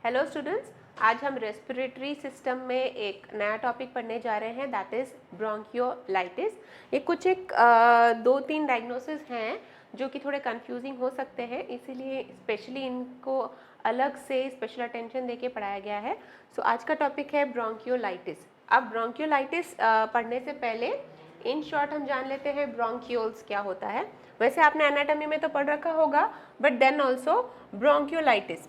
Hello students, आज हम respiratory system में एक नया टॉपिक पढ़ने जा रहे हैं, दैट इज़ ब्रोंकियोलाइटिस। ये कुछ एक दो तीन डायग्नोसिस हैं जो कि थोड़े कंफ्यूजिंग हो सकते हैं, इसीलिए स्पेशली इनको अलग से स्पेशल अटेंशन देके पढ़ाया गया है। सो आज का टॉपिक है ब्रोंकियोलाइटिस। अब ब्रोंकियोलाइटिस पढ़ने से पहले इन शॉर्ट हम जान लेते हैं ब्रोंकियोल्स क्या होता है। वैसे आपने एनाटॉमी में तो पढ़ रखा होगा, बट देन ऑल्सो ब्रोंकियोलाइटिस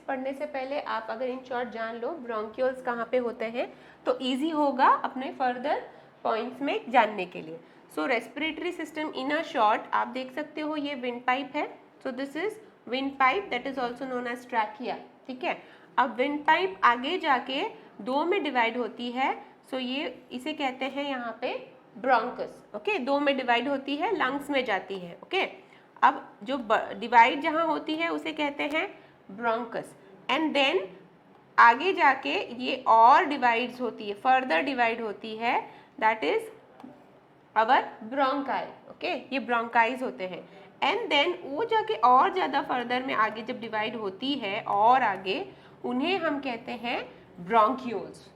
पढ़ने से पहले आप अगर इन शॉर्ट जान लो ब्रोंकियोल्स कहाँ पे होते हैं तो ईजी होगा अपने फर्दर पॉइंट्स में जानने के लिए। So respiratory system in a short आप देख सकते हो, ये विंड पाइप है। So this is wind pipe, that is also known as trachea. ठीक है, अब विंड पाइप आगे जाके दो में डिवाइड होती है। सो ये इसे कहते हैं यहाँ पे ब्रोंकस। ओके, दो में डिवाइड होती है, लंग्स में जाती है। ओके, अब जो डिवाइड जहाँ होती है उसे कहते हैं ब्रोंकस, एंड देन आगे जाके ये और डिवाइड्स होती है, फर्दर डिवाइड होती है, that is our bronchi. Okay, ये ब्रोंकाइज होते हैं, एंड देन वो जाके और ज़्यादा फर्दर में आगे जब डिवाइड होती है और आगे, उन्हें हम कहते हैं ब्रोंक्यूल्स।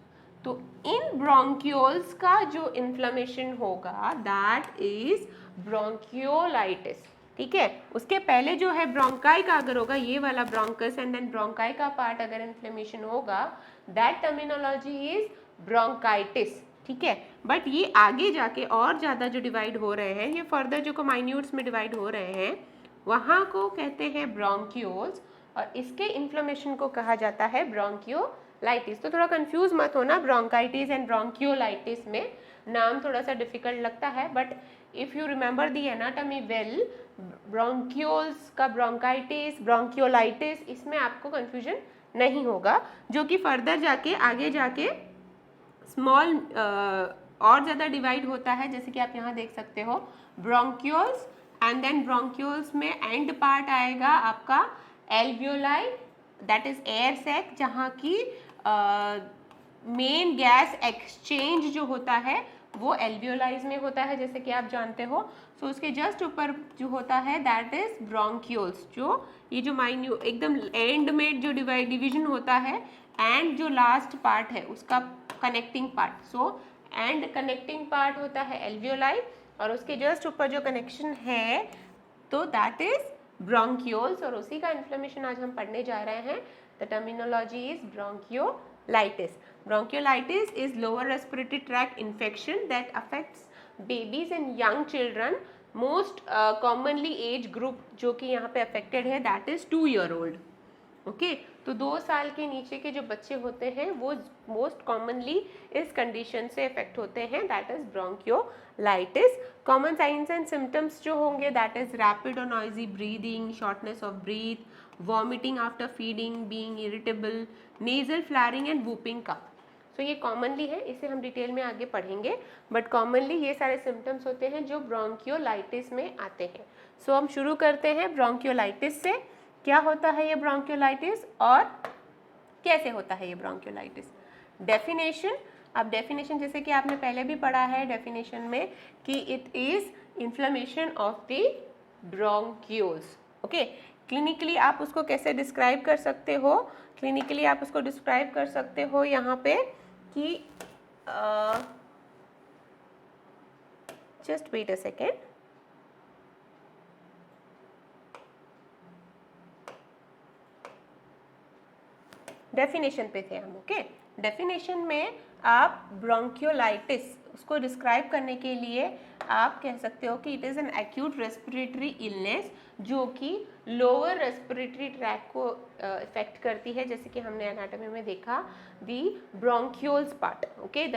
तो इन ब्रोंक्यूल्स का जो इन्फ्लेमेशन होगा दैट इज ब्रोंकियोलाइटिस। ठीक है, उसके पहले जो है ब्रोंकाई का अगर होगा ये वाला ब्रोंकस, एंड देन ब्रोंकाई का पार्ट अगर इन्फ्लेमेशन होगा दैट टर्मिनोलॉजी इज ब्रोंकाइटिस। ठीक है, बट ये आगे जाके और ज़्यादा जो डिवाइड हो रहे हैं, ये फर्दर जो माइन्यूट्स में डिवाइड हो रहे हैं, वहाँ को कहते हैं ब्रोंक्यूल्स, और इसके इन्फ्लेमेशन को कहा जाता है ब्रोंकियोलाइटिस। तो थोड़ा कंफ्यूज मत होना, ब्रोंकाइटिस एंड ब्रोंकियोलाइटिस में नाम थोड़ा सा डिफिकल्ट लगता है, but if you remember the anatomy well, bronchioles का ब्रोंकाइटिस, ब्रोंकियोलाइटिस, इसमें आपको कंफ्यूजन नहीं होगा, जो कि फर्दर जाके आगे जाके स्मॉल और ज़्यादा डिवाइड होता है, जैसे कि आप यहाँ देख सकते हो ब्रोंक्यूल्स, एंड देन ब्रोंक्यूल्स में एंड पार्ट आएगा आपका alveoli, that is air sac, जहाँ की मेन गैस एक्सचेंज जो होता है वो एल्वियोलाइज में होता है, जैसे कि आप जानते हो। सो उसके जस्ट ऊपर जो होता है दैट इज ब्रोंक्यूल्स, जो ये जो माइन्यू एकदम एंड में जो डिवीजन होता है, एंड जो लास्ट पार्ट है उसका connecting part, so and connecting part होता है एल्वियोलाई, और उसके जस्ट ऊपर जो कनेक्शन है तो दैट इज ब्रोंक्यूल्स, और उसी का इन्फ्लेमेशन आज हम पढ़ने जा रहे हैं। The terminology is bronchiolitis. Bronchiolitis is lower respiratory tract infection that affects babies and young children. Most commonly age group जो कि यहाँ पे affected है that is 2-year-old. ओके, तो 2 साल के नीचे के जो बच्चे होते हैं वो मोस्ट कॉमनली इस कंडीशन से इफेक्ट होते हैं, that is bronchiolitis. Common signs and symptoms जो होंगे दैट इज रैपिड और noisy breathing, shortness of breath, vomiting after feeding, being irritable, nasal flaring and whooping cough. So ये कॉमनली है, इसे हम डिटेल में आगे पढ़ेंगे, बट कॉमनली ये सारे सिम्टम्स होते हैं जो ब्रोंकियोलाइटिस में आते हैं. सो हम शुरू करते हैं ब्रोंकियोलाइटिस से. क्या होता है ये ब्रोंकियोलाइटिस और कैसे होता है ये ब्रोंकियोलाइटिस? डेफिनेशन. अब डेफिनेशन जैसे कि आपने पहले भी पढ़ा है डेफिनेशन में कि it is inflammation of the bronchioles. Okay, clinically आप उसको कैसे डिस्क्राइब कर सकते हो? क्लिनिकली आप उसको डिस्क्राइब कर सकते हो यहाँ पे कि just wait a second. Definition पे थे हम. ओके, डेफिनेशन में आप ब्रोंकियोलाइटिस उसको डिस्क्राइब करने के लिए आप कह सकते हो कि it is an acute respiratory illness जो कि लोअर रेस्पिरेटरी ट्रैक को इफेक्ट करती है, जैसे कि हमने एनाटॉमी में देखा the bronchioles part. Okay, the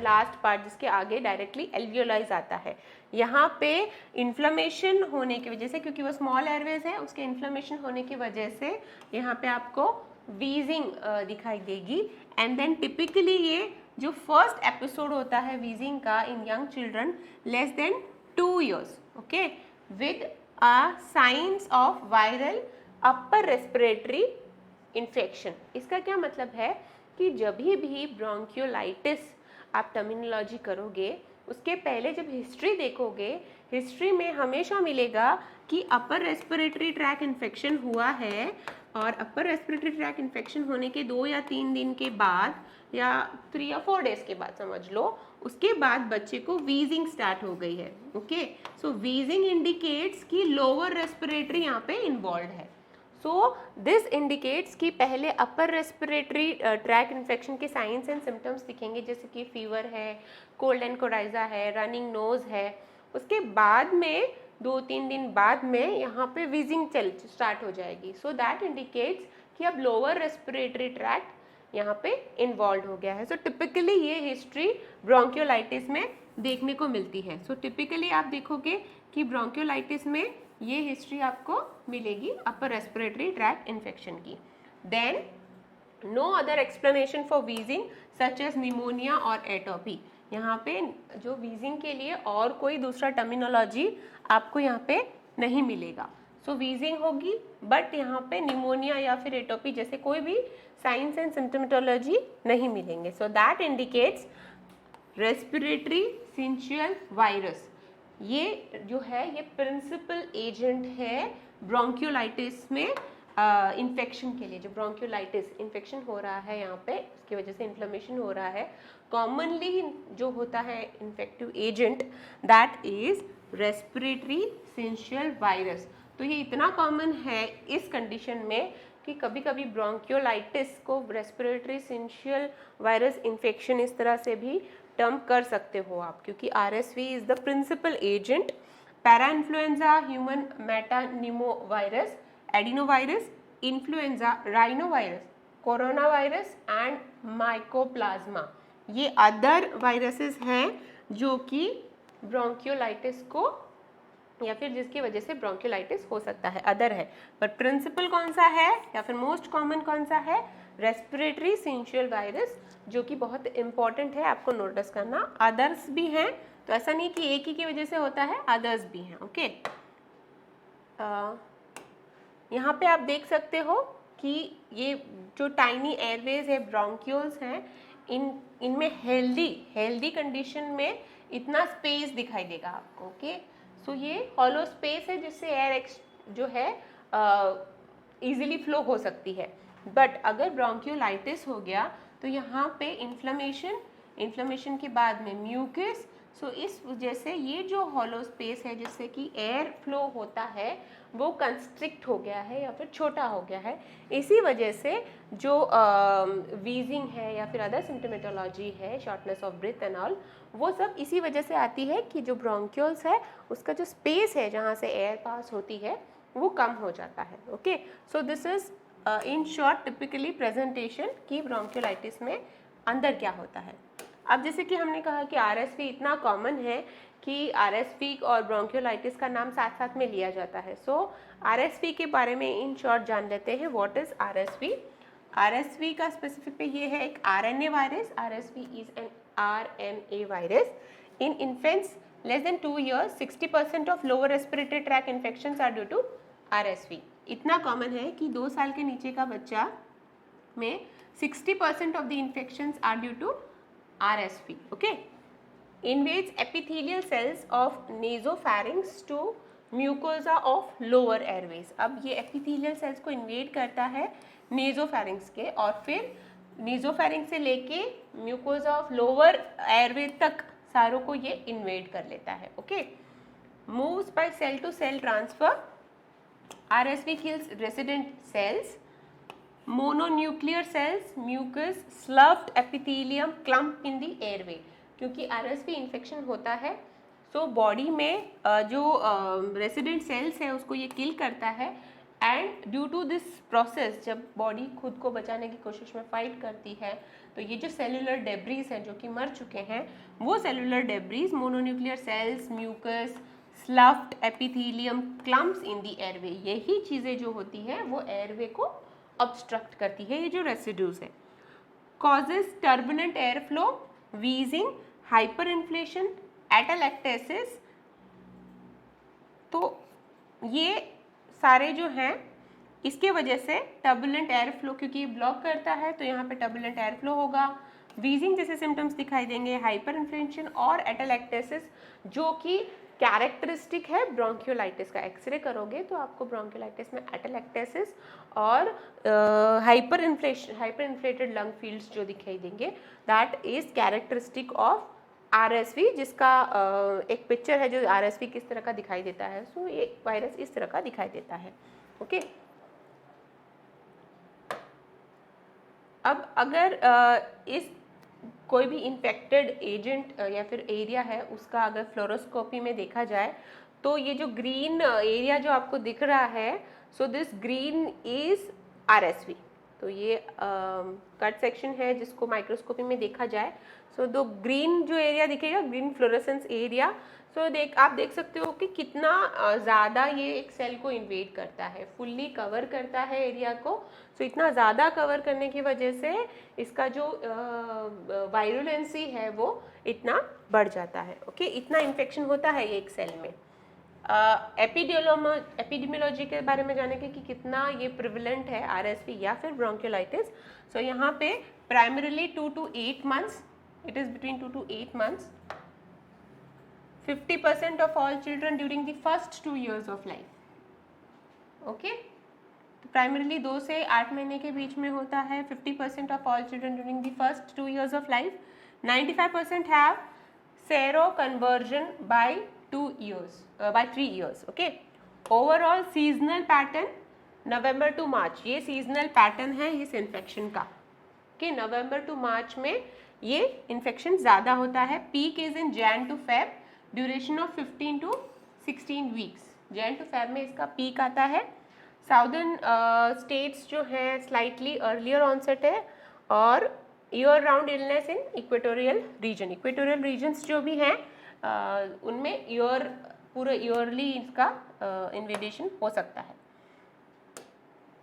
last part जिसके आगे डायरेक्टली एल्वियोलाइज आता है. यहाँ पे इन्फ्लेमेशन होने की वजह से, क्योंकि वो स्मॉल एयरवेज है, उसके इन्फ्लेमेशन होने की वजह से यहाँ पे आपको वीजिंग दिखाई देगी. एंड देन टिपिकली ये जो फर्स्ट एपिसोड होता है वीजिंग का in young children less than 2 years, okay, with signs of viral upper respiratory infection. इसका क्या मतलब है कि जब भी ब्रोंकियोलाइटिस आप टर्मिनोलॉजी करोगे उसके पहले जब हिस्ट्री देखोगे, हिस्ट्री में हमेशा मिलेगा कि अपर रेस्पिरेटरी ट्रैक इन्फेक्शन हुआ है और अपर रेस्पिरेटरी ट्रैक इन्फेक्शन होने के 2 या 3 दिन के बाद या 3 या 4 डेज के बाद समझ लो, उसके बाद बच्चे को वीजिंग स्टार्ट हो गई है। ओके, सो वीजिंग इंडिकेट्स कि लोअर रेस्पिरेटरी यहाँ पे इन्वॉल्व है। सो दिस इंडिकेट्स कि पहले अपर रेस्पिरेटरी ट्रैक इन्फेक्शन के साइंस एंड सिम्टम्स दिखेंगे, जैसे कि फीवर है, कोल्ड एंड कोराइजा है, रनिंग नोज है। उसके बाद में 2-3 दिन बाद में यहाँ पे वीजिंग चल स्टार्ट हो जाएगी। सो दैट इंडिकेट्स कि अब लोअर रेस्पिरेटरी ट्रैक्ट यहाँ पे इन्वॉल्व हो गया है। सो टिपिकली ये हिस्ट्री ब्रोंकियोलाइटिस में देखने को मिलती है। सो टिपिकली आप देखोगे कि ब्रोंकियोलाइटिस में ये हिस्ट्री आपको मिलेगी अपर रेस्पिरेटरी ट्रैक्ट इन्फेक्शन की। Then no other explanation for wheezing such as pneumonia और एटोपी। यहाँ पे जो वीजिंग के लिए और कोई दूसरा टर्मिनोलॉजी आपको यहाँ पे नहीं मिलेगा। सो वीजिंग होगी बट यहाँ पे निमोनिया या फिर एटोपी जैसे कोई भी साइंस एंड सिम्टोमेटोलॉजी नहीं मिलेंगे। So that indicates respiratory syncytial virus, ये जो है ये प्रिंसिपल एजेंट है ब्रोंकियोलाइटिस में इन्फेक्शन के लिए। जो ब्रोंकियोलाइटिस इन्फेक्शन हो रहा है यहाँ पे, उसकी वजह से इन्फ्लेमेशन हो रहा है, कॉमनली जो होता है infective agent that is respiratory syncytial virus. तो ये इतना कॉमन है इस कंडीशन में कि कभी कभी ब्रोंकियोलाइटिस को रेस्पिरेटरी सिंशियल वायरस इन्फेक्शन इस तरह से भी टर्म कर सकते हो आप, क्योंकि RSV is the principal agent. Para influenza, human metapneumovirus, adenovirus, influenza, rhinovirus, corona virus and mycoplasma, ये अदर वायरसेस हैं जो कि ब्रोंकियोलाइटिस को या फिर जिसकी वजह से ब्रोंकियोलाइटिस हो सकता है, अदर है। पर प्रिंसिपल कौन सा है या फिर मोस्ट कॉमन कौन सा है? रेस्पिरेटरी सिंशियल वायरस, जो कि बहुत इंपॉर्टेंट है, आपको नोटिस करना। अदर्स भी हैं, तो ऐसा नहीं कि एक ही की वजह से होता है, अदर्स भी हैं। ओके, यहाँ पे आप देख सकते हो कि ये जो टाइनी एयरवेज है, ब्रोंक्यूल्स हैं, इनमें हेल्दी कंडीशन में इतना स्पेस दिखाई देगा आपको। ओके, सो ये हॉलो स्पेस है जिससे एयर जो है इजीली फ्लो हो सकती है। बट अगर ब्रोंकियोलाइटिस हो गया तो यहाँ पे इन्फ्लेमेशन के बाद में म्यूकस, सो इस वजह से ये जो हॉलो स्पेस है जिससे कि एयर फ्लो होता है वो कंस्ट्रिक्ट हो गया है या फिर छोटा हो गया है। इसी वजह से जो वीजिंग है या फिर अदर सिम्टोमेटोलॉजी है, shortness of breath and all, वो सब इसी वजह से आती है कि जो ब्रोंक्यूल्स है उसका जो स्पेस है जहाँ से एयर पास होती है वो कम हो जाता है। Okay, so this is in short typically presentation कि ब्रोंकियोलाइटिस में अंदर क्या होता है। अब जैसे कि हमने कहा कि आरएसवी इतना कॉमन है कि आरएसवी और ब्रोंकियोलाइटिस का नाम साथ साथ में लिया जाता है। सो आरएसवी के बारे में इन शॉर्ट जान लेते हैं। What is RSV? आरएसवी का स्पेसिफिक पे ये है एक RNA virus. RSV is an RNA virus. In infants less than 2 years 60% of lower respiratory tract infections are due to RSV। इतना कॉमन है कि 2 साल के नीचे का बच्चा में 60% of the infections are due to RSV। okay, invades epithelial cells of nasopharynx to mucosa of lower airways। अब ये epithelial cells को invade करता है nasopharynx के, और फिर nasopharynx से लेके mucosa of lower airway तक सारों को ये इन्वेड कर लेता है। Okay, moves by cell to cell transfer. RSV kills resident cells, mononuclear cells, mucus, sloughed epithelium, clump in the airway. क्योंकि आरएसवी इन्फेक्शन होता है सो बॉडी में जो रेसिडेंट सेल्स है उसको ये किल करता है, and due to this process जब बॉडी खुद को बचाने की कोशिश में फाइट करती है तो ये जो सेलुलर डेब्रीज हैं जो कि मर चुके हैं, वो cellular debris mononuclear cells, mucus, sloughed epithelium, clumps in the airway, यही चीज़ें जो होती हैं वो एयरवे को ऑब्स्ट्रक्ट करती है, ये जो रेसिड्यूज है। Causes turbulent air flow, wheezing, hyper inflation, atelectasis. तो ये सारे जो हैं इसके वजह से टर्बुलेंट एयर फ्लो, क्योंकि ये ब्लॉक करता है तो यहाँ पे टर्बुलेंट एयर फ्लो होगा, वीजिंग जैसे सिम्टम्स दिखाई देंगे, हाइपर इन्फ्लेशन और एटालैक्टेसिस जो कि कैरेक्टरिस्टिक है ब्रोंकियोलाइटिस का। एक्सरे करोगे तो आपको ब्रोंकियोलाइटिस में एटेलेक्टेसिस और हाइपर इन्फ्लेटेड लंग फील्ड्स जो दिखाई देंगे, that is characteristic of RSV, जिसका एक पिक्चर है जो RSV किस तरह का दिखाई देता है। सो ये वायरस इस तरह का दिखाई देता है। ओके, अब अगर इस कोई भी इन्फेक्टेड एजेंट या फिर एरिया है उसका अगर फ्लोरोस्कोपी में देखा जाए तो ये जो ग्रीन एरिया जो आपको दिख रहा है, so this green is RSV। तो ये कट सेक्शन है जिसको माइक्रोस्कोपी में देखा जाए। सो दो ग्रीन जो एरिया दिखेगा, ग्रीन फ्लोरेसेंस एरिया, सो आप देख सकते हो कि कितना ज़्यादा ये एक सेल को इन्वेड करता है, फुल्ली कवर करता है एरिया को। सो इतना ज़्यादा कवर करने की वजह से इसका जो वायरुलेंसी है वो इतना बढ़ जाता है। ओके, इतना इन्फेक्शन होता है ये एक सेल में। एपिडेमियोलॉजी के बारे में जानेंगे कि कितना ये प्रिवलेंट है RSV या फिर ब्रोंकियोलाइटिस। सो यहाँ पे primarily 2 to 8 months, it is between 2 to 8 months, 50% of all children during the first 2 years of life. Okay, तो प्राइमरीली 2 से 8 महीने के बीच में होता है। 50% of all children during the first 2 years of life. 95% have seroconversion by 3 years. Okay, overall seasonal pattern November to March, ये seasonal pattern है इस इन्फेक्शन का कि नवंबर टू मार्च में ये इन्फेक्शन ज़्यादा होता है। Peak is in Jan to Feb, duration of 15 to 16 weeks. Jan to Feb में इसका पीक आता है। साउदर्न स्टेट्स जो हैं स्लाइटली अर्लियर ऑनसेट है, और year round illness in equatorial region. Equatorial regions जो भी हैं उनमें पूरा ईयरली इसका इन्वेडेशन हो सकता है।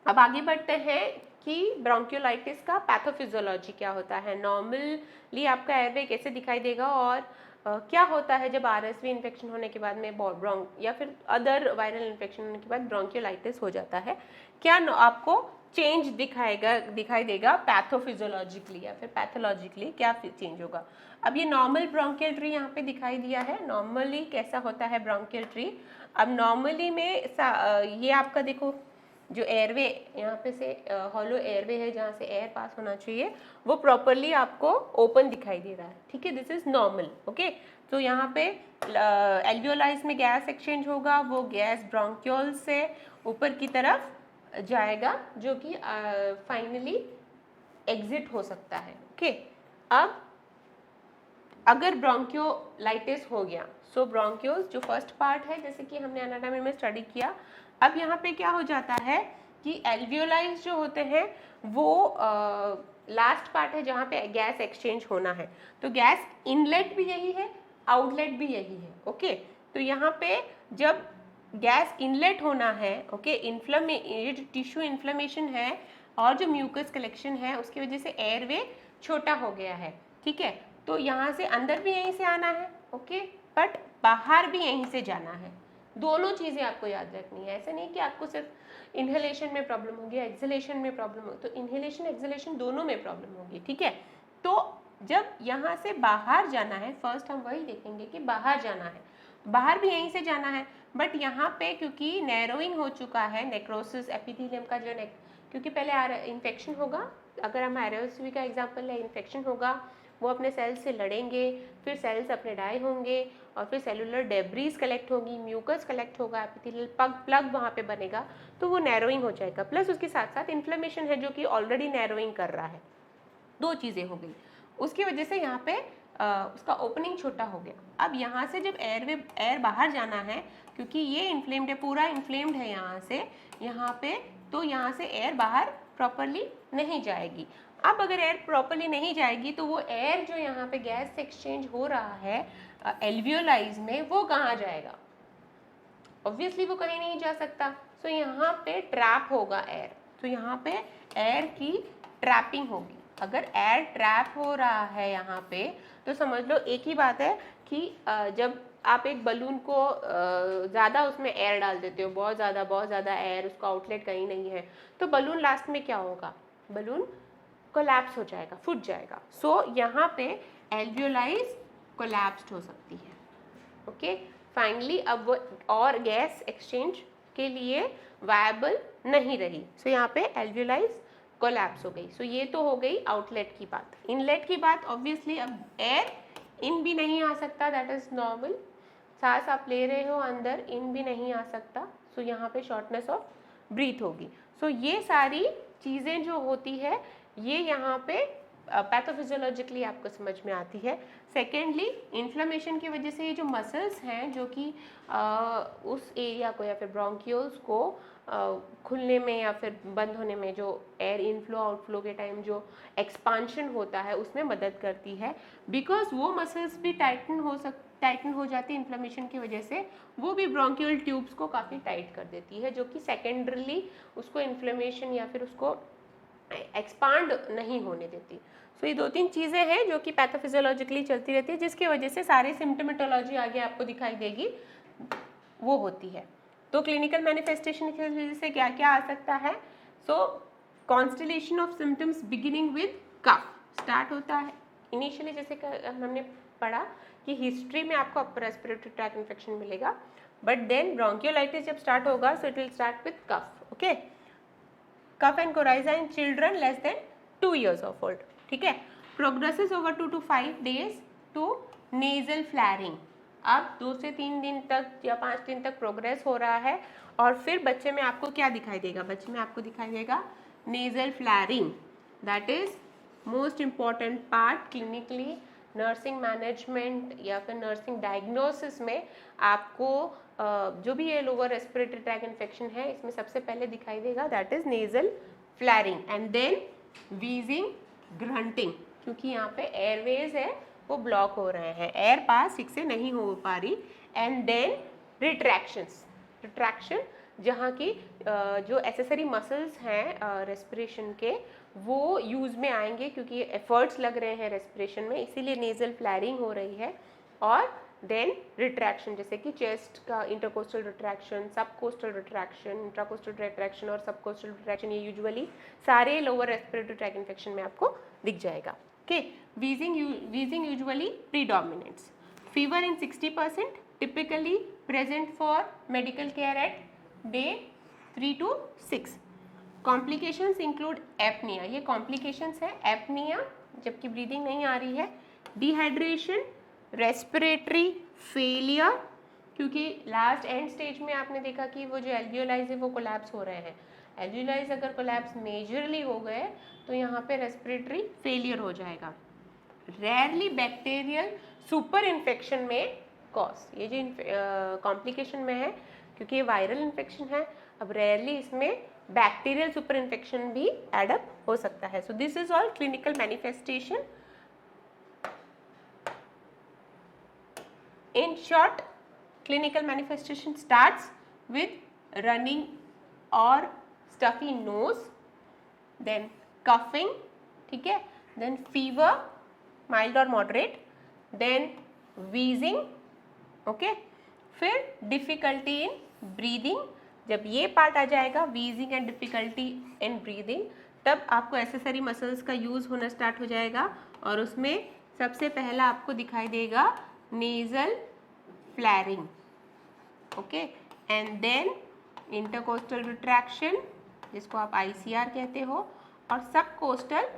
अब आगे बढ़ते हैं कि ब्रोंकियोलाइटिस का पैथोफिजियोलॉजी क्या होता है। नॉर्मली आपका एयरवे कैसे दिखाई देगा, और क्या होता है जब RSV इन्फेक्शन होने के बाद में या फिर अदर वायरल इन्फेक्शन होने के बाद ब्रोंकियोलाइटिस हो जाता है, क्या आपको चेंज दिखाई देगा पैथोफिजियोलॉजिकली या फिर पैथोलॉजिकली, क्या चेंज होगा। अब ये नॉर्मल ब्रोंकियल ट्री यहाँ पे दिखाई दिया है। नॉर्मली कैसा होता है ब्रोंकियल ट्री। अब नॉर्मली में ये आपका देखो जो एयरवे यहाँ पे से हॉलो एयरवे है जहाँ से एयर पास होना चाहिए, वो प्रॉपरली आपको ओपन दिखाई दे रहा है। ठीक है, दिस इज नॉर्मल। ओके, तो यहाँ पे एल्वियोलाइज में गैस एक्सचेंज होगा, वो गैस ब्रोंक्यूल से ऊपर की तरफ जाएगा जो कि फाइनली एग्जिट हो सकता है। ओके, अब अगर ब्रोंकियोलाइटिस हो गया, सो ब्रोंक्यूल्स जो फर्स्ट पार्ट है जैसे कि हमने एनाटॉमी में स्टडी किया, अब यहाँ पे क्या हो जाता है कि एल्वियोलाइज जो होते हैं वो लास्ट पार्ट है जहाँ पे गैस एक्सचेंज होना है। तो गैस इनलेट भी यही है, आउटलेट भी यही है। ओके, तो यहाँ पे जब गैस इनलेट होना है, ओके, ये जो टिश्यू इन्फ्लेमेशन है और जो म्यूकस कलेक्शन है उसकी वजह से एयरवे छोटा हो गया है। ठीक है, तो यहाँ से अंदर भी यहीं से आना है, ओके, बट बाहर भी यहीं से जाना है। दोनों चीज़ें आपको याद रखनी है। ऐसा नहीं कि आपको सिर्फ इन्हेलेशन में प्रॉब्लम होगी, एक्सहेलेशन में प्रॉब्लम होगी, तो इन्हेलेशन एक्सहेलेशन दोनों में प्रॉब्लम होगी। ठीक है, तो जब यहाँ से बाहर जाना है, फर्स्ट हम वही देखेंगे कि बाहर जाना है, बाहर भी यहीं से जाना है, बट यहाँ पे क्योंकि नैरोइंग हो चुका है, नेक्रोसिस एपिथेलियम का जो क्योंकि पहले इन्फेक्शन होगा, अगर हम RSV का एग्जाम्पल है, इन्फेक्शन होगा, वो अपने सेल्स से लड़ेंगे, फिर सेल्स अपने डाई होंगे और फिर सेलुलर डेब्रीज कलेक्ट होगी, म्यूकस कलेक्ट होगा, एपिथेलियल प्लग वहाँ पे बनेगा, तो वो नैरोइंग हो जाएगा। प्लस उसके साथ साथ इन्फ्लेमेशन है जो कि ऑलरेडी नैरोइंग कर रहा है। दो चीज़ें हो गई, उसकी वजह से यहाँ पे उसका ओपनिंग छोटा हो गया। अब यहाँ से जब एयर बाहर जाना है, क्योंकि ये इन्फ्लेम्ड है, पूरा इन्फ्लेम्ड है यहाँ से यहाँ पे, तो यहाँ से एयर बाहर प्रॉपरली नहीं जाएगी। अब अगर एयर प्रॉपरली नहीं जाएगी तो वो एयर जो यहाँ पे गैस एक्सचेंज हो रहा है एल्वियोलाइज में, वो कहाँ जाएगा? ऑब्वियसली वो कहीं नहीं जा सकता। सो यहाँ पे ट्रैप होगा एयर, तो यहाँ पे एयर की ट्रैपिंग होगी। अगर एयर ट्रैप हो रहा है यहाँ पे, तो समझ लो एक ही बात है कि जब आप एक बलून को ज़्यादा उसमें एयर डाल देते हो, बहुत ज़्यादा एयर, उसका आउटलेट कहीं नहीं है, तो बलून लास्ट में क्या होगा? बलून कोलैप्स हो जाएगा, फूट जाएगा। सो यहाँ पे एल्वियोलाइज कोलैप्स्ड हो सकती है। ओके, फाइनली अब वो और गैस एक्सचेंज के लिए वायबल नहीं रही। सो यहाँ पे एल्वियोलाइज कोलैप्स हो गई। सो ये तो हो गई आउटलेट की बात। इनलेट की बात, ऑब्वियसली अब एयर इन भी नहीं आ सकता, दैट इज नॉर्मल। सांस आप ले रहे हो अंदर, इन भी नहीं आ सकता, सो यहाँ पे शॉर्टनेस ऑफ ब्रीथ होगी। सो ये सारी चीज़ें जो होती है ये यहाँ पे पैथोफिजियोलॉजिकली आपको समझ में आती है। सेकेंडली, इन्फ्लेमेशन की वजह से ये जो मसल्स हैं जो कि उस एरिया को या फिर ब्रोंकियोल्स को खुलने में या फिर बंद होने में, जो एयर इनफ्लो आउटफ्लो के टाइम जो एक्सपांशन होता है उसमें मदद करती है। बिकॉज वो मसल्स भी टाइटन हो जाती है इन्फ्लेमेशन की वजह से, वो भी ब्रोंकियल ट्यूब्स को काफ़ी टाइट कर देती है, जो कि सेकेंडरली उसको इन्फ्लेमेशन या फिर उसको एक्सपांड नहीं होने देती। सो ये दो तीन चीज़ें हैं जो कि पैथोफिजियोलॉजिकली चलती रहती है, जिसकी वजह से सारी सिम्टोमेटोलॉजी आगे आपको दिखाई देगी वो होती है। तो क्लिनिकल मैनिफेस्टेशन की वजह से क्या क्या आ सकता है? So constellation of symptoms beginning with cough start होता है इनिशियली, जैसे हमने पढ़ा कि हिस्ट्री में आपको अपर रेस्पिरेटरी ट्रैक इन्फेक्शन मिलेगा, बट देन ब्रोंकियोलाइटिस जब स्टार्ट होगा so it will start with cough. Okay, cough and coryza in children less than 2 years of old। ठीक है, progresses over 2 to 5 days to nasal flaring. अब 2 से 3 दिन तक या 5 दिन तक प्रोग्रेस हो रहा है और फिर बच्चे में आपको क्या दिखाई देगा? बच्चे में आपको दिखाई देगा nasal flaring. That is most important part clinically nursing management या फिर नर्सिंग डायग्नोसिस में। आपको जो भी ये लोअर रेस्पिरेटरी ट्रैक इन्फेक्शन है इसमें सबसे पहले दिखाई देगा, that is nasal flaring and then wheezing, grunting, क्योंकि यहाँ पे एयरवेज है वो ब्लॉक हो रहे हैं, एयर पास ठीक से नहीं हो पा रही। एंड देन रिट्रैक्शन, जहाँ की जो एसेसरी मसल्स हैं रेस्पिरेशन के वो यूज़ में आएंगे, क्योंकि एफर्ट्स लग रहे हैं रेस्पिरेशन में, इसीलिए नेजल फ्लैरिंग हो रही है। और देन रिट्रैक्शन, जैसे कि चेस्ट का intercostal retraction, subcostal retraction, इंट्राकोस्टल retraction और सबकोस्टल रिट्रैक्शन, ये यूजुअली सारे लोअर रेस्पिरेटरी ट्रैक इन्फेक्शन में आपको दिख जाएगा। Okay, wheezing usually predominates. Fever in 60%, typically present for medical care at day 3 to 6. Complications include apnea, ये complications है apnea जबकि breathing नहीं आ रही है, dehydration, respiratory failure, क्योंकि लास्ट एंड स्टेज में आपने देखा कि वो जो एल्वियोलाइज है वो कोलैप्स हो रहे हैं। एल्वियोलाइज अगर कोलैप्स मेजरली हो गए तो यहाँ पे रेस्पिरेटरी फेलियर हो जाएगा। रेयरली बैक्टीरियल सुपर इन्फेक्शन में कॉज, ये जो कॉम्प्लिकेशन में है क्योंकि ये वायरल इन्फेक्शन है, अब रेयरली इसमें बैक्टीरियल सुपर इन्फेक्शन भी एडअप हो सकता है। So this is all clinical manifestation. In short, clinical manifestation starts with running or stuffy nose, then coughing, ठीक है, then fever mild or moderate, then wheezing, okay, फिर difficulty in breathing। जब ये part आ जाएगा wheezing and difficulty in breathing, तब आपको accessory muscles का use होना स्टार्ट हो जाएगा और उसमें सबसे पहला आपको दिखाई देगा nasal flaring. Okay, and then intercostal retraction, जिसको आप ICR कहते हो, और सब कोस्टल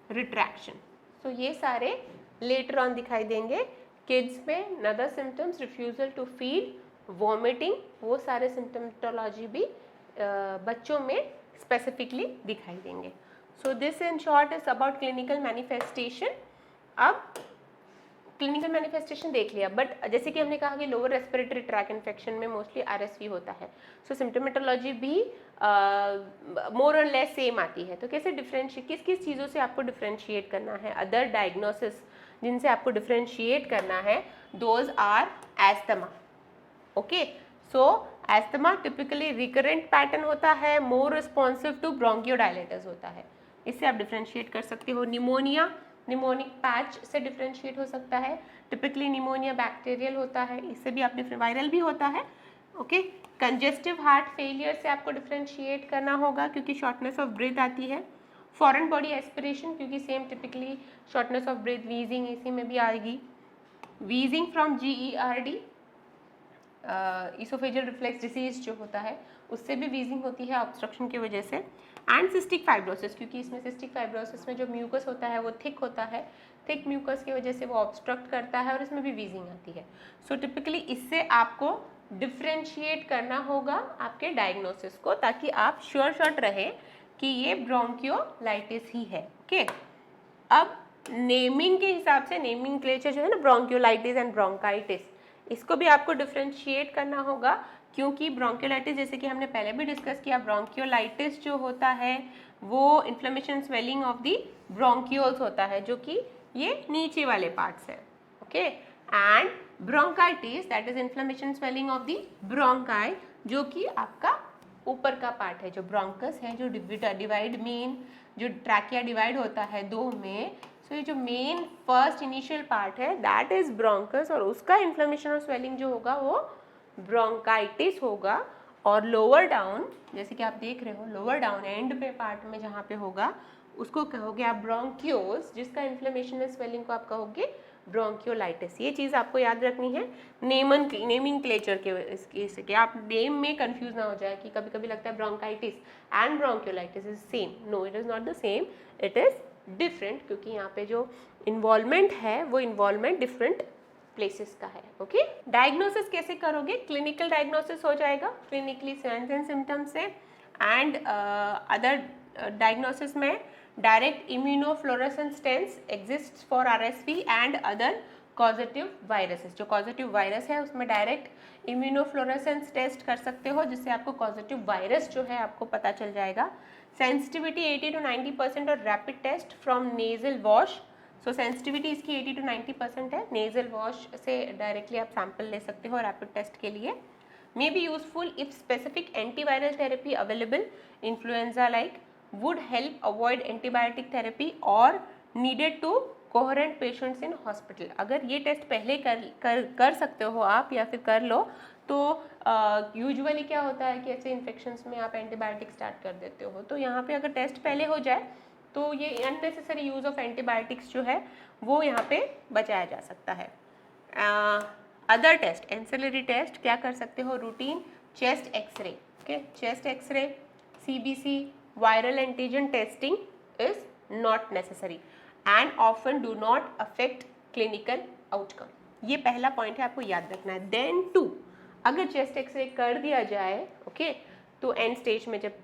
रिट्रैक्शन। सो ये सारे लेटर ऑन दिखाई देंगे। किड्स में other symptoms, refusal to feed, vomiting, वो सारे सिम्टोमेटोलॉजी भी बच्चों में स्पेसिफिकली दिखाई देंगे। So this in short is about clinical manifestation. अब क्लिनिकल मैनिफेस्टेशन देख लिया, बट जैसे कि हमने कहा कि लोअर रेस्पिरेटरी ट्रैक इन्फेक्शन में मोस्टली RSV होता है, सो सिम्टोमेटोलॉजी भी मोर और लेस सेम आती है। तो कैसे डिफरेंशिएट, किस किस चीज़ों से आपको डिफरेंशिएट करना है, अदर डायग्नोसिस जिनसे आपको डिफरेंशिएट करना है, those are asthma. Okay, so asthma typically recurrent pattern होता है, मोर रिस्पॉन्सिव टू ब्रोंकियोडायलेटर्स होता है, इससे आप डिफरेंशिएट कर सकते हो। निमोनिया निमोनिक पैच से डिफरेंशिएट हो सकता है, टिपिकली निमोनिया बैक्टीरियल होता है, इससे भी आप वायरल भी होता है। ओके, कंजेस्टिव हार्ट फेलियर से आपको डिफरेंशिएट करना होगा क्योंकि शॉर्टनेस ऑफ ब्रीथ आती है। फॉरेन बॉडी एस्पिरेशन, क्योंकि same typically shortness of breathe, wheezing इसी में भी आएगी। Wheezing from GERD, oesophageal reflex disease जो होता है उससे भी वीजिंग होती है ऑब्स्ट्रक्शन की वजह से। एंड सिस्टिक फाइब्रोसिस, क्योंकि इसमें सिस्टिक फाइब्रोसिस में जो म्यूकस होता है वो थिक होता है, थिक म्यूकस की वजह से वो ऑब्स्ट्रक्ट करता है और इसमें भी वीजिंग आती है। सो टिपिकली इससे आपको डिफ्रेंशिएट करना होगा आपके डायग्नोसिस को, ताकि आप श्योर शॉट रहें कि ये ब्रोंकियोलाइटिस ही है। ओके, अब नेमिंग के हिसाब से नेमिंगक्लेचर जो है ना, ब्रोंकियोलाइटिस एंड ब्रोंकाइटिस, इसको भी आपको डिफ्रेंशिएट करना होगा, क्योंकि ब्रोंकियोलाइटिस जैसे कि हमने पहले भी डिस्कस किया, ब्रोंकियोलाइटिस जो होता है वो inflammation swelling of the bronchioles होता है, जो कि ये नीचे वाले पार्ट्स है। Okay, and bronchitis that is inflammation swelling of the bronchi, जो कि आपका ऊपर का पार्ट है, जो ब्रोंकस है, जो डिवाइड मेन जो ट्रैकिया डिवाइड होता है दो में, सो ये जो मेन फर्स्ट इनिशियल पार्ट है दैट इज ब्रोंकस, और उसका इन्फ्लेमेशन और स्वेलिंग जो होगा वो ब्रोंकाइटिस होगा। और लोअर डाउन जैसे कि आप देख रहे हो, लोअर डाउन एंड पे पार्ट में जहाँ पे होगा उसको कहोगे आप ब्रोंकियोस, जिसका इन्फ्लेमेशन और स्वेलिंग को आप कहोगे ब्रोंकियोलाइटिस। ये चीज़ आपको याद रखनी है नेमिंगक्लेचर के कि आप नेम में कंफ्यूज ना हो जाए, कि कभी कभी लगता है bronchitis and bronchiolitis is same. No, it is not the same, it is different, क्योंकि यहाँ पे जो इन्वॉल्वमेंट है वो इन्वॉल्वमेंट डिफरेंट प्लेसेस का है। ओके, डायग्नोसिस कैसे करोगे? क्लिनिकल डायग्नोसिस हो जाएगा, क्लिनिकली साइंस एंड सिम्टम्स से, एंड अदर डायग्नोसिस में direct immunofluorescence test exist for RSV and other causative viruses. जो कॉजेटिव वायरस है उसमें डायरेक्ट इम्यूनोफ्लोरेसेंस टेस्ट कर सकते हो, जिससे आपको कॉजेटिव वायरस जो है आपको पता चल जाएगा। सेंसिटिविटी 80 to 90% और rapid test from nasal wash. So sensitivity इसकी 80 to 90% है, नेजल वॉश से डायरेक्टली आप सैंपल ले सकते हो रैपिड टेस्ट के लिए। May be useful if specific antiviral therapy available, influenza like would help avoid antibiotic therapy or needed to coherent patients in hospital। अगर ये टेस्ट पहले कर सकते हो आप या फिर कर लो, तो यूजुअली क्या होता है कि ऐसे इन्फेक्शंस में आप एंटीबायोटिक स्टार्ट कर देते हो, तो यहाँ पे अगर टेस्ट पहले हो जाए तो ये अननेसेसरी यूज ऑफ एंटीबायोटिक्स जो है वो यहाँ पे बचाया जा सकता है। अदर टेस्ट, एंसिलरी टेस्ट क्या कर सकते हो? Routine chest x ray. Okay, chest x ray, CBC, viral antigen testing is not necessary and often do not affect clinical outcome। ये पहला पॉइंट है, आपको याद रखना है। देन 2, अगर चेस्ट एक्सरे कर दिया जाए, ओके, तो एंड स्टेज में जब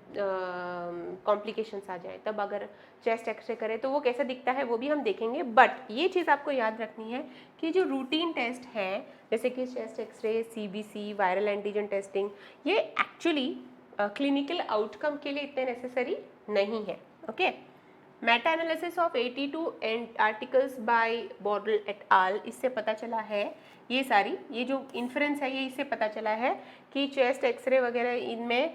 कॉम्प्लिकेशंस आ जाए तब अगर चेस्ट एक्सरे करें तो वो कैसा दिखता है वो भी हम देखेंगे। बट ये चीज़ आपको याद रखनी है कि जो रूटीन टेस्ट है जैसे कि chest x ray, CBC, viral antigen testing, ये एक्चुअली क्लिनिकल आउटकम के लिए इतने नेसेसरी नहीं है। Okay, meta analysis of 82 articles by Bordley et al, इससे पता चला है ये सारी, ये जो इन्फ्रेंस है ये इससे पता चला है कि चेस्ट एक्सरे वगैरह इनमें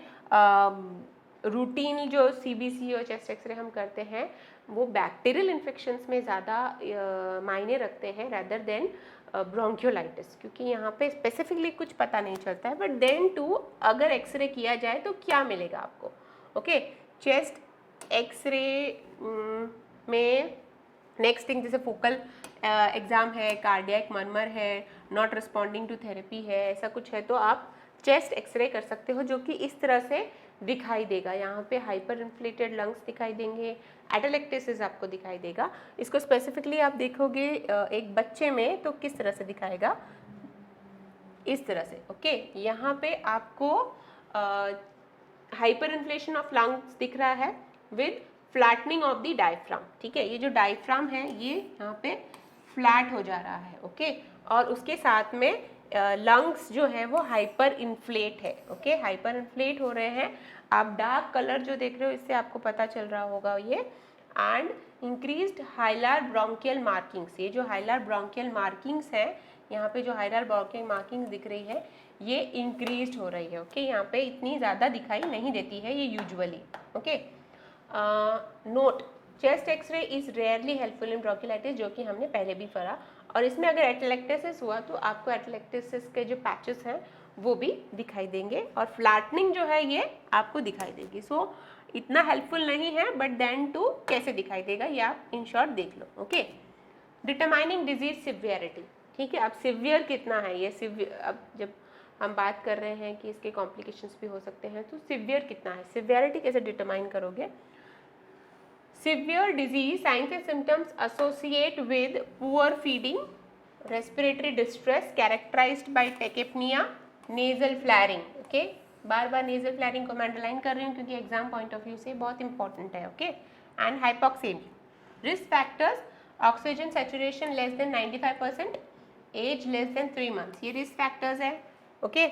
रूटीन जो CBC और चेस्ट एक्सरे हम करते हैं वो बैक्टीरियल इन्फेक्शंस में ज़्यादा मायने रखते हैं रैदर देन ब्रोंकियोलाइटिस, क्योंकि यहाँ पे स्पेसिफिकली कुछ पता नहीं चलता है। बट देन 2, अगर एक्सरे किया जाए तो क्या मिलेगा आपको? ओके, चेस्ट एक्सरे में नेक्स्ट थिंग जैसे फोकल एग्जाम है, कार्डियक मर्मर है, नॉट रिस्पॉन्डिंग टू थेरेपी है, ऐसा कुछ है तो आप चेस्ट एक्सरे कर सकते हो, जो कि इस तरह से दिखाई देगा। यहाँ पे हाइपर इन्फ्लेटेड लंग्स दिखाई देंगे, एटेलेक्टेसिस आपको दिखाई देगा। इसको स्पेसिफिकली आप देखोगे एक बच्चे में तो किस तरह से दिखाएगा, इस तरह से। ओके, यहाँ पे आपको हाइपर इन्फ्लेशन ऑफ लंग्स दिख रहा है with flattening of the diaphragm. ठीक है, ये जो डायफ्राम है ये यहाँ पे फ्लैट हो जा रहा है। ओके, और उसके साथ में लंग्स जो है वो हाइपर इन्फ्लेट है। ओके, हाइपर इन्फ्लेट हो रहे हैं। आप डार्क कलर जो देख रहे हो इससे आपको पता चल रहा होगा ये। And increased hilar bronchial markings, ये जो हाइलर ब्रोंकियल मार्किंग्स है, यहाँ पे जो हाइलर ब्रोंकियल मार्किंग्स दिख रही है ये इंक्रीज्ड हो रही है। ओके, यहाँ पे इतनी ज़्यादा दिखाई नहीं देती है ये usually. Okay, note, chest x ray is rarely helpful in bronchiolitis, जो कि हमने पहले भी पढ़ा, और इसमें अगर एटेलेक्टेसिस हुआ तो आपको एटेलेक्टेसिस के जो पैचेस हैं वो भी दिखाई देंगे और फ्लैटनिंग जो है ये आपको दिखाई देगी। सो इतना हेल्पफुल नहीं है, बट देन 2 कैसे दिखाई देगा ये आप इन शॉर्ट देख लो। Okay, determining disease severity. ठीक है, अब सिवियर कितना है ये, सिवियर अब जब हम बात कर रहे हैं कि इसके कॉम्प्लिकेशंस भी हो सकते हैं। तो सिवियर कितना है, सिवियरिटी कैसे डिटरमाइन करोगे? Severe disease signs and symptoms associate with poor feeding, respiratory distress characterized by tachypnea, nasal flaring. Okay, बार बार नेजल फ्लैरिंग को मैं अंडरलाइन कर रही हूँ क्योंकि एग्जाम पॉइंट ऑफ व्यू से बहुत इंपॉर्टेंट है। Okay, and hypoxemia. Risk factors, oxygen saturation less than 95%, age less than 3 months, ये रिस्क फैक्टर्स है। Okay,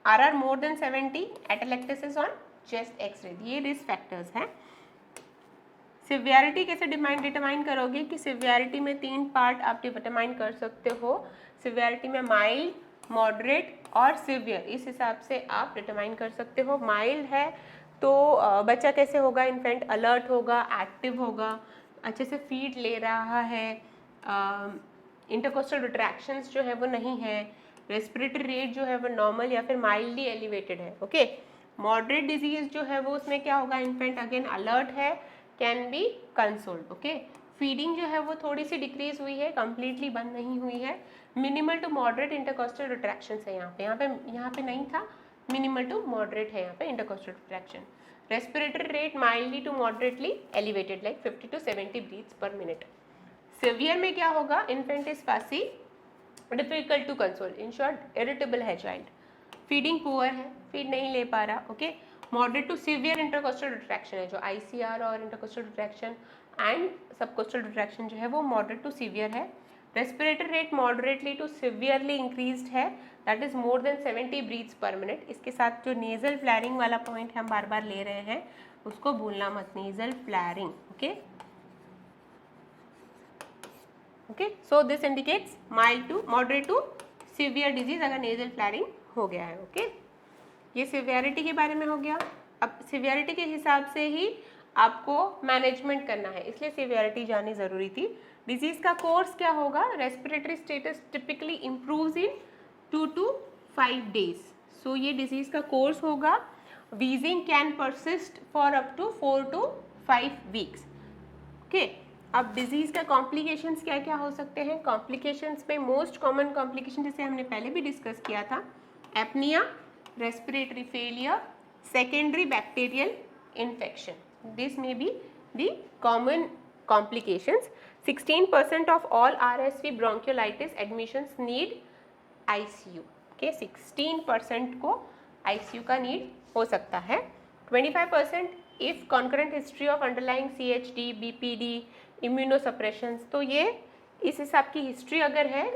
RR more than 70, atelectasis on chest X-ray, ये रिस्क फैक्टर्स हैं। सिवियरिटी कैसे determine करोगे कि सिवियरिटी में 3 पार्ट आप डिटरमाइन कर सकते हो। सिवियरिटी में माइल्ड, मॉडरेट और सिवियर, इस हिसाब से आप डिटरमाइन कर सकते हो। माइल्ड है तो बच्चा कैसे होगा, इन्फेंट अलर्ट होगा, एक्टिव होगा, अच्छे से फीड ले रहा है, इंटरकोस्टल रिट्रैक्शंस जो है वो नहीं है, रेस्पिरेटरी रेट जो है वो नॉर्मल या फिर माइल्डली एलिवेटेड है। ओके, मॉडरेट डिजीज जो है वो उसमें क्या होगा, इन्फेंट अगेन अलर्ट है, can be consoled. Okay, feeding जो है वो थोड़ी सी डिक्रीज हुई है, कंप्लीटली बंद नहीं हुई है, minimal to moderate intercostal retractions है यहाँ पे नहीं था, मिनिमल टू मॉडरेट है यहाँ पे intercostal retraction. Respiratory rate mildly to moderately elevated like 50 to 70 breaths per minute. Severe में क्या होगा, infant is fussy, difficult to console, in short irritable है चाइल्ड, फीडिंग पुअर है, फीड नहीं ले पा रहा। Okay, moderate to severe intercostal retraction है, जो ICR और intercostal retraction and subcostal retraction जो है वो मॉडरेट टू सीवियर है। Respiratory rate moderately to severely increased है, that is more than 70 breaths per minute. इसके साथ जो नेजल फ्लैरिंग वाला पॉइंट हम बार बार ले रहे हैं उसको भूलना मत, nasal flaring. Okay, okay, so this indicates mild to moderate to severe disease अगर नेजल फ्लैरिंग हो गया है। ओके, ये सिवियरिटी के बारे में हो गया। अब सिवियरिटी के हिसाब से ही आपको मैनेजमेंट करना है, इसलिए सिवियरिटी जानी ज़रूरी थी। डिजीज़ का कोर्स क्या होगा, respiratory status typically improves in 2 to 5 days। So ये डिजीज़ का कोर्स होगा। Wheezing can persist for up to 4 to 5 weeks। Okay, अब डिजीज़ का कॉम्प्लिकेशंस क्या क्या हो सकते हैं। कॉम्प्लिकेशंस में मोस्ट कॉमन कॉम्प्लिकेशन जिसे हमने पहले भी डिस्कस किया था, apnoea, respiratory failure, secondary bacterial infection. This may be the common complications. 16% of all RSV bronchiolitis admissions need ICU. Okay, 16% को ICU का need हो सकता है। 25% if concurrent history of underlying CHD, BPD, immunosuppressions, तो ये इस हिसाब की हिस्ट्री अगर है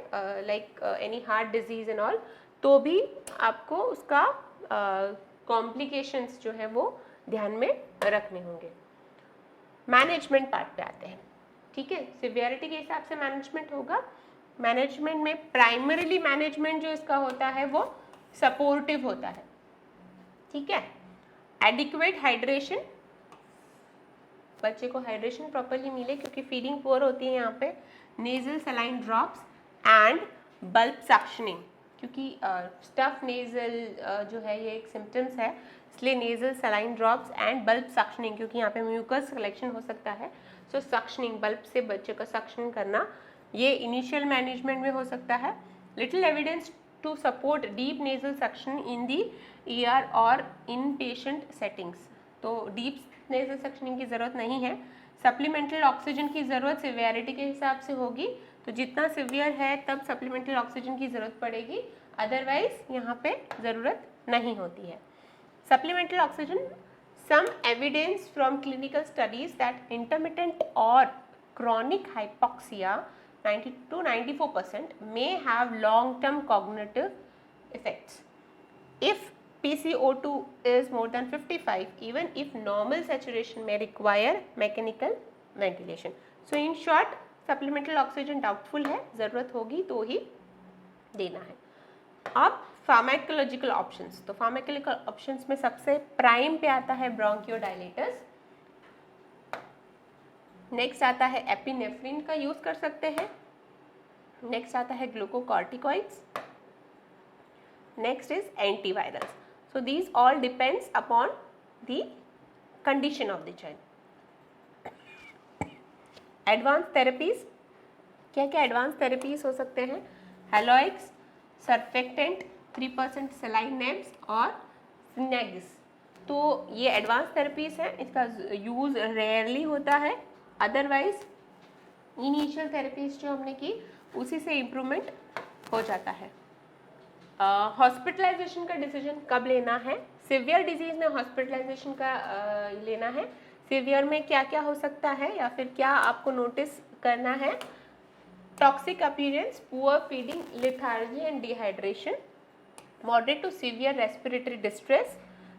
like any heart disease and all, तो भी आपको उसका कॉम्प्लिकेशंस जो है वो ध्यान में रखने होंगे। मैनेजमेंट पार्ट पे आते हैं। ठीक है, सिवियरिटी के हिसाब से मैनेजमेंट होगा। मैनेजमेंट में प्राइमरीली मैनेजमेंट जो इसका होता है वो सपोर्टिव होता है। ठीक है, एडिक्वेट हाइड्रेशन, बच्चे को हाइड्रेशन प्रॉपरली मिले क्योंकि फीडिंग पुअर होती है यहाँ पे। Nasal saline drops and bulb suctioning, क्योंकि स्टफ नेजल जो है ये एक सिम्टम्स है, इसलिए nasal saline drops and bulb suctioning, क्योंकि यहाँ पे म्यूकस कलेक्शन हो सकता है। सो सक्शनिंग, बल्ब से बच्चे का सक्शन करना, ये इनिशियल मैनेजमेंट में हो सकता है। Little evidence to support deep nasal suction in the ER और इन पेशेंट सेटिंग्स, तो डीप नेजल सक्शनिंग की ज़रूरत नहीं है। सप्लीमेंटल ऑक्सीजन की ज़रूरत सिवियरिटी के हिसाब से होगी, तो जितना सिवियर है तब सप्लीमेंटल ऑक्सीजन की ज़रूरत पड़ेगी, अदरवाइज यहाँ पे ज़रूरत नहीं होती है। Supplemental oxygen, some evidence from clinical studies that intermittent और chronic hypoxia 90 to 94% may have long-term cognitive effects. If PCO2 is more than 55, even if normal saturation may require mechanical ventilation. So in short, supplemental oxygen doubtful है, ज़रूरत होगी तो ही देना है। अब pharmacological options, तो pharmacological options में सबसे प्राइम पे आता है ब्रोंकियोडायलेटर्स, नेक्स्ट आता है एपिनेफ्रिन का यूज़ कर सकते हैं, नेक्स्ट आता है glucocorticoids, next is antivirals. So these all depends upon the condition of the child. Advance therapies, क्या क्या एडवांस थेरेपीज हो सकते हैं। हेलोइक्स, सर्फेक्टेंट, 3% सलाइन नेम्स और स्नेग्स। तो ये एडवांस थेरेपीज हैं, इसका यूज़ रेयरली होता है, अदरवाइज इनिशियल थेरेपीज जो हमने की उसी से इम्प्रूवमेंट हो जाता है। हॉस्पिटलाइजेशन का डिसीजन कब लेना है? सिवियर डिजीज में हॉस्पिटलाइजेशन का लेना है। सिवियर में क्या क्या हो सकता है या फिर क्या आपको नोटिस करना है? Toxic appearance, poor feeding, lethargy and dehydration, moderate to severe respiratory distress,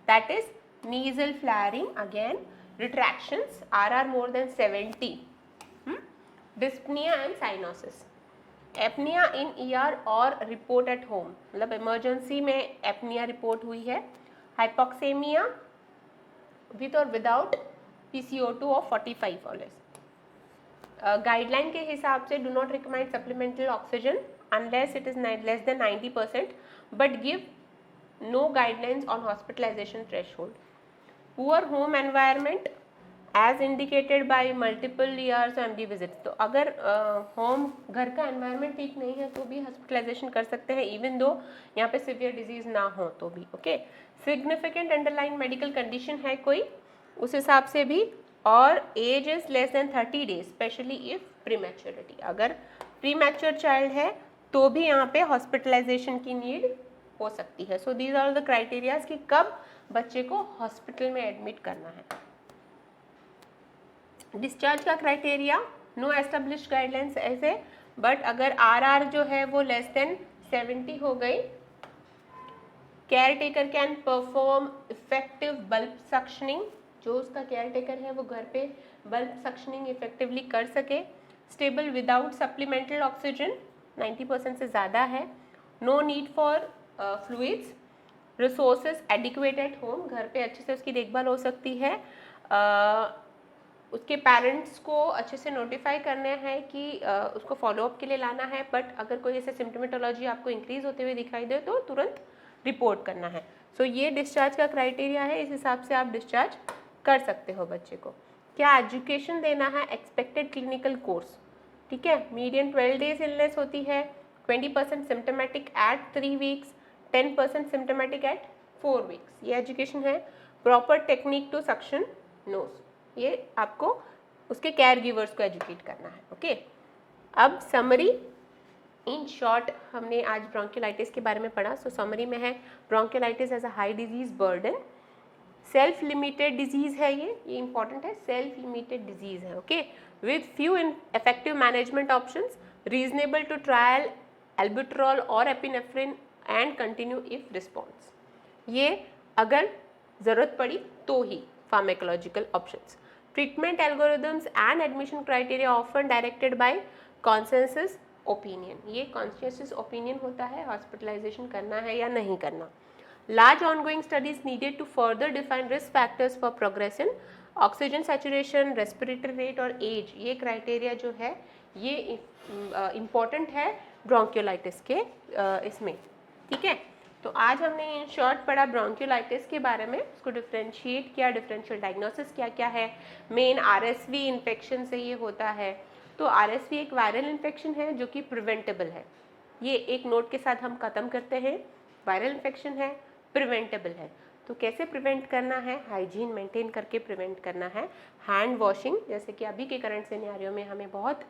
that is nasal flaring, again retractions, RR more than 70, dyspnea and cyanosis, apnoea in ER और रिपोर्ट एट होम, मतलब emergency में apnoea report हुई है, हाइपोक्सेमिया with और without PCO2 of 45 और less. Guideline के हिसाब से do not recommend supplemental oxygen unless it is less than 90%, but give no guidelines on hospitalization threshold. Poor home environment as indicated by multiple years MD visits. तो अगर home घर का environment ठीक नहीं है तो भी हॉस्पिटलाइजेशन कर सकते हैं, इवन दो यहाँ पे सिवियर डिजीज ना हो तो भी। Okay, significant underline medical condition है कोई, उस हिसाब से भी, और age is less than 30 days, specially if prematurity, अगर प्रीमैच्योर चाइल्ड है तो भी यहाँ पे हॉस्पिटलाइजेशन की नीड हो सकती है। So these are the criterias कि कब बच्चे को हॉस्पिटल में एडमिट करना है। डिस्चार्ज का क्राइटेरिया, नो एस्टेब्लिश्ड गाइडलाइंस ऐसे, बट अगर RR जो है वो लेस देन 70 हो गई, care taker can perform effective bulb suctioning, जो उसका केयर टेकर है वो घर पे बल्ब सक्शनिंग इफेक्टिवली कर सके, स्टेबल विदाउट सप्लीमेंटल ऑक्सीजन 90% से ज़्यादा है, no need for fluids, resources adequate at home, घर पे अच्छे से उसकी देखभाल हो सकती है, उसके पेरेंट्स को अच्छे से नोटिफाई करना है कि उसको फॉलोअप के लिए लाना है, बट अगर कोई ऐसे सिम्टोमेटोलॉजी आपको इंक्रीज होते हुए दिखाई दे तो तुरंत रिपोर्ट करना है। सो ये डिस्चार्ज का क्राइटेरिया है, इस हिसाब से आप डिस्चार्ज कर सकते हो बच्चे को। क्या एजुकेशन देना है? एक्सपेक्टेड क्लिनिकल कोर्स, ठीक है, मीडियन 12 days इलनेस होती है, 20% symptomatic at 3 weeks, 10% symptomatic at 4 weeks, ये एजुकेशन है। Proper technique to suction nose, ये आपको उसके केयर गिवर्स को एजुकेट करना है। ओके, अब समरी, इन शॉर्ट हमने आज ब्रोंकियोलाइटिस के बारे में पढ़ा। सो समरी में है bronchiolitis as a high disease burden, self limited disease है, ये इंपॉर्टेंट है, सेल्फ लिमिटेड डिजीज है। Okay, with few effective management options, reasonable to trial albuterol और epinephrine and continue if response, ये अगर जरूरत पड़ी तो ही pharmacological options. Treatment algorithms and admission criteria often directed by consensus opinion, ये कॉन्सेंसस ओपिनियन होता है हॉस्पिटलाइजेशन करना है या नहीं करना। Large ongoing studies needed to further define risk factors for progression, oxygen saturation, respiratory rate और एज, ये क्राइटेरिया जो है ये इम्पॉर्टेंट है ब्रोंकियोलाइटिस के इसमें, ठीक है। तो आज हमने इन शॉर्ट पढ़ा ब्रोंकियोलाइटिस के बारे में, उसको डिफ्रेंशिएट किया, डिफरेंशियल डायग्नोसिस क्या क्या है। मेन RSV इन्फेक्शन से ये होता है, तो RSV एक वायरल इन्फेक्शन है जो कि प्रिवेंटेबल है, ये एक नोट के साथ हम खत्म करते हैं। वायरल इन्फेक्शन है, प्रिवेंटेबल है, तो कैसे प्रिवेंट करना है? हाइजीन मेंटेन करके प्रिवेंट करना है। हैंड वॉशिंग, जैसे कि अभी के करंट सिनेरियो में हमें बहुत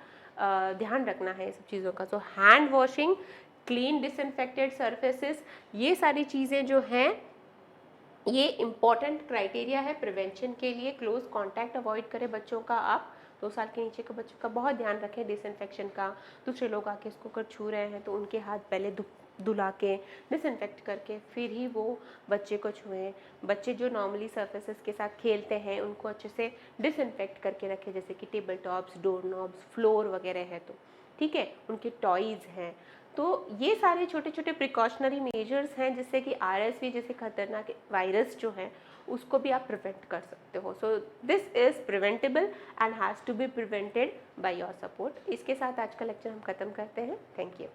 ध्यान रखना है ये सब चीज़ों का। तो hand washing, clean disinfected surfaces, ये सारी चीज़ें जो हैं ये इम्पॉर्टेंट क्राइटेरिया है प्रिवेंशन के लिए। क्लोज कॉन्टैक्ट अवॉइड करें बच्चों का, आप 2 साल के नीचे के बच्चों का बहुत ध्यान रखें डिसइंफेक्शन का। दूसरे लोग आके इसको अगर छू रहे हैं तो उनके हाथ पहले धुला के डिसइंफेक्ट करके फिर ही वो बच्चे को छुएं। बच्चे जो नॉर्मली सर्फेसेस के साथ खेलते हैं उनको अच्छे से डिसइंफेक्ट करके रखें, जैसे कि table tops, door knobs, floor वगैरह है तो ठीक है, उनके टॉयज़ हैं। तो ये सारे छोटे छोटे प्रिकॉशनरी मेजर्स हैं जिससे कि RSV जैसे खतरनाक वायरस जो है उसको भी आप प्रिवेंट कर सकते हो। So this is preventable and has to be prevented by your support. इसके साथ आज का लेक्चर हम खत्म करते हैं। Thank you.